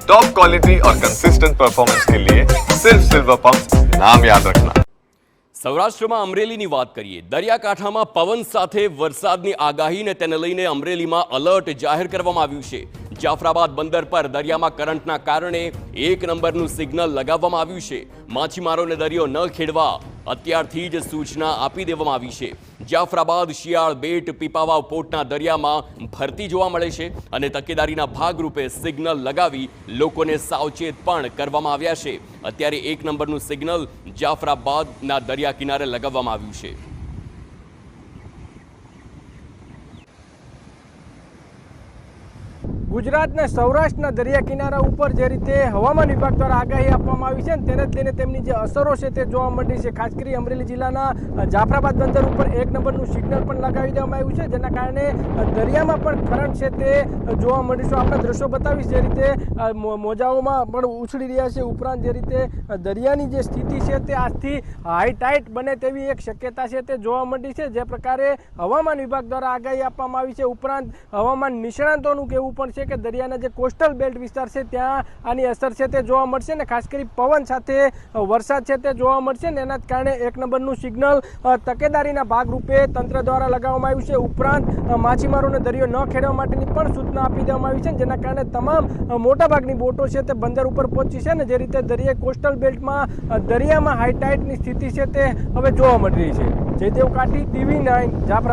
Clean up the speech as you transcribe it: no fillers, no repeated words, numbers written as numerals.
Top quality और consistent performance के लिए सिर्फ सिल्वर पंप नाम याद रखना। સૌરાષ્ટ્રમાં અમરેલીની વાત કરીએ. દરિયાકાંઠામાં પવન સાથે વરસાદની આગાહીને તેને લઈને અમરેલીમાં એલર્ટ જાહેર કરવામાં આવ્યું છે. જાફરાબાદ બંદર પર દરિયામાં કરંટના કારણે 1 નંબરનું સિગ્નલ લગાવવામાં આવ્યું છે. માછીમારોને દરિયો ન ખેડવા અત્યારથી જ સૂચના આપી દેવામાં આવી છે. જાફરાબાદ, શિયાળ બેટ, પીપાવાવ પોર્ટના દરિયામાં ભરતી જોવા મળે છે અને તકેદારીના ભાગરૂપે સિગ્નલ લગાવી લોકોને સાવચેત પણ કરવામાં આવ્યા છે. અત્યારે 1 નંબરનું સિગ્નલ જાફરાબાદના દરિયા કિનારે લગાવવામાં આવ્યું છે. ગુજરાતના સૌરાષ્ટ્રના દરિયા કિનારા ઉપર જે રીતે હવામાન વિભાગ દ્વારા આગાહી આપવામાં આવી છે તેને જ લઈને તેમની જે અસરો છે તે જોવા મળી છે. ખાસ કરી અમરેલી જિલ્લાના જાફરાબાદ બંદર ઉપર 1 નંબરનું સિગ્નલ પણ લગાવી દેવામાં આવ્યું છે, જેના કારણે દરિયામાં પણ કરંટ છે તે જોવા મળ્યું છે. આપણે દ્રશ્યો બતાવીશ જે રીતે મોજાઓમાં પણ ઉછળી રહ્યા છે. ઉપરાંત જે રીતે દરિયાની જે સ્થિતિ છે તે આજથી હાઈ ટાઈટ બને તેવી એક શક્યતા છે તે જોવા મળી છે. જે પ્રકારે હવામાન વિભાગ દ્વારા આગાહી આપવામાં આવી છે, ઉપરાંત હવામાન નિષ્ણાતોનું કહેવું પણ છે કે દરિયાના જે કોસ્ટલ બેલ્ટ વિસ્તાર છે ત્યાં આની અસર છે તે જોવા મળશે ને ખાસ કરી પવન સાથે વરસાદ છે તે જોવા મળશે ને એના જ કારણે 1 નંબરનું સિગ્નલ તકેદારીના ભાગરૂપે તંત્ર દ્વારા લગાવવામાં આવ્યું છે. ઉપરાંત માછીમારોને દરિયો ન ખેડવા માટેની પણ સૂચના આપી દેવામાં આવી છે, જેના કારણે તમામ મોટાભાગની બોટો છે તે બંદર ઉપર પહોંચી છે ને જે રીતે દરિયાઈ કોસ્ટલ બેલ્ટમાં દરિયામાં હાઈ ટાઈટની સ્થિતિ છે તે હવે જોવા મળી રહી છે. જયદેવ કાઠી, TV9, જાફરાબાદ.